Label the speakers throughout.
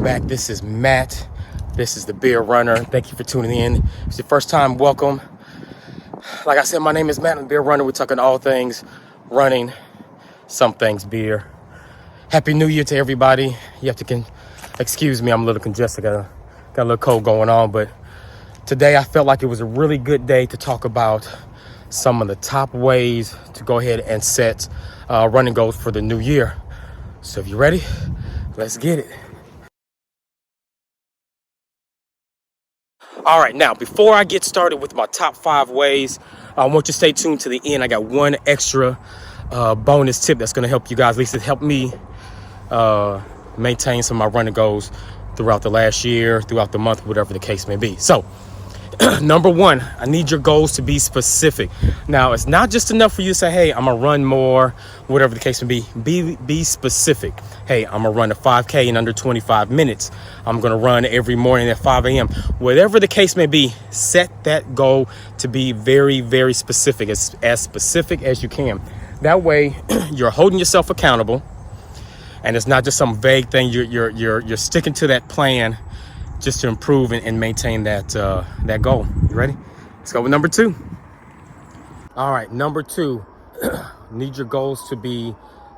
Speaker 1: Welcome back. This is Matt. This is the Beer Runner. Thank you for tuning in. If it's your first time, welcome. Like I said, my name is Matt. I'm the Beer Runner. We're talking all things running, some things beer. Happy New Year to everybody. You have to excuse me, I'm a little congested. Got a little cold going on, but today I felt like it was a really good day to talk about some of the top ways to go ahead and set running goals for the new year. So if you're ready, let's get it. All right, now before I get started with my top 5 ways, I want you to stay tuned to the end. I got one extra bonus tip that's going to help you guys, at least it helped me maintain some of my running goals throughout the last year, throughout the month, whatever the case may be. So number 1, I need your goals to be specific. Now, it's not just enough for you to say, hey, I'm gonna run more, whatever the case may be. Be specific. Hey, I'm gonna run a 5K in under 25 minutes. I'm gonna run every morning at 5 a.m. Whatever the case may be, set that goal to be very, very specific, as specific as you can. That way, you're holding yourself accountable, and it's not just some vague thing. You're sticking to that plan just to improve and maintain that goal. You ready? Let's go with number 2. All right, number 2, need your goals to be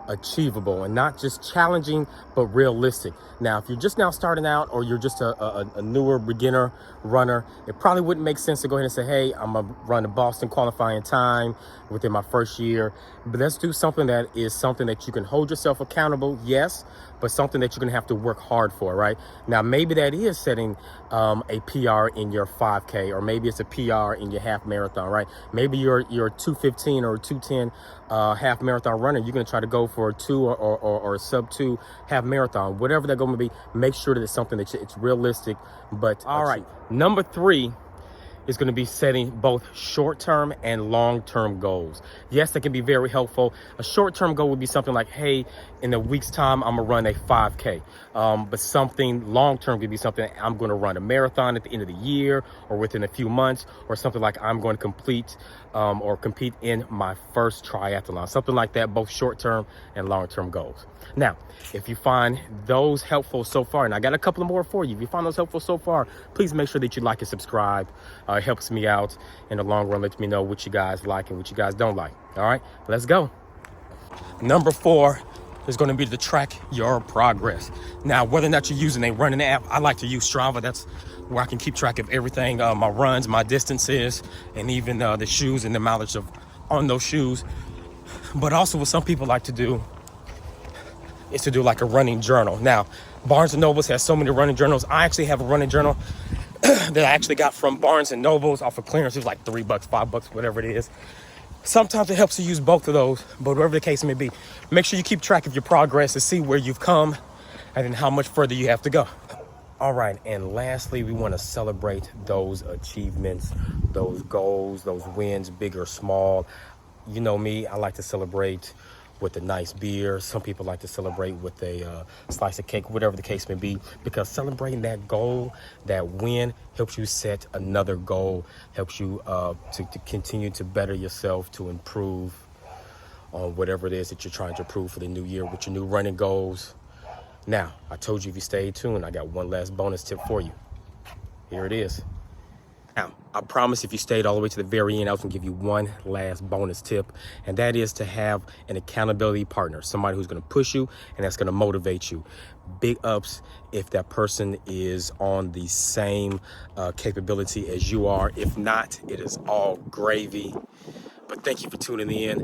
Speaker 1: achievable and not just challenging, but realistic. Now, if you're just now starting out, or you're just a newer beginner runner, it probably wouldn't make sense to go ahead and say, hey, I'm gonna run a Boston qualifying time within my first year. But let's do something that you can hold yourself accountable, yes, but something that you're gonna have to work hard for, right? Now, maybe that is setting a PR in your 5K, or maybe it's a PR in your half marathon, right? Maybe you're 2:15 or 2:10 half marathon runner. You're gonna try to go for a 2 or a sub 2 half marathon, whatever that's going to be. Make sure that it's something that it's realistic. But all right, number 3 is going to be setting both short-term and long-term goals. Yes, that can be very helpful. A short-term goal would be something like, hey, in a week's time, I'm gonna run a 5K. But something long-term could be something, I'm gonna run a marathon at the end of the year, or within a few months, or something like I'm going to complete or compete in my first triathlon. Something like that, both short-term and long-term goals. Now, if you find those helpful so far, and I got a couple more for you, if you find those helpful so far, please make sure that you like and subscribe. It helps me out in the long run, lets me know what you guys like and what you guys don't like. All right, let's go. Number 4 is going to be to track your progress. Now, whether or not you're using a running app, I like to use Strava. That's where I can keep track of everything, my runs, my distances, and even the shoes and the mileage on those shoes. But also what some people like to do is to do like a running journal. Now, Barnes & Nobles has so many running journals. I actually have a running journal that I actually got from Barnes & Nobles off of clearance. It was like $3, $5, whatever it is. Sometimes it helps to use both of those, but whatever the case may be, make sure you keep track of your progress to see where you've come and then how much further you have to go. All right, and lastly, we want to celebrate those achievements, those goals, those wins, big or small. You know me, I like to celebrate with a nice beer. Some people like to celebrate with a slice of cake, whatever the case may be, because celebrating that goal, that win, helps you set another goal, helps you to continue to better yourself, to improve on whatever it is that you're trying to improve for the new year with your new running goals. Now, I told you if you stay tuned, I got one last bonus tip for you. Here it is. Now, I promise if you stayed all the way to the very end, I was going to give you one last bonus tip, and that is to have an accountability partner, somebody who's going to push you and that's going to motivate you. Big ups if that person is on the same capability as you are. If not, it is all gravy. But thank you for tuning in.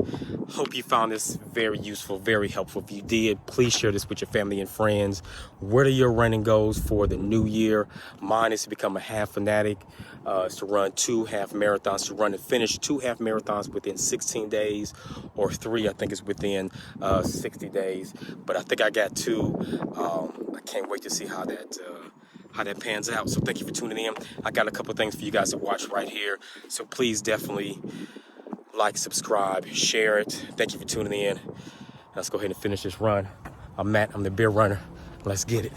Speaker 1: Hope you found this very useful, very helpful. If you did, please share this with your family and friends. What are your running goals for the new year? Mine is to become a half fanatic. Is to run 2 half marathons, to run and finish 2 half marathons within 16 days, or 3, I think is within 60 days. But I think I got 2. I can't wait to see how that pans out. So thank you for tuning in. I got a couple things for you guys to watch right here. So please definitely like, subscribe, share it. Thank you for tuning in. Let's go ahead and finish this run. I'm Matt, I'm the Beer Runner. Let's get it.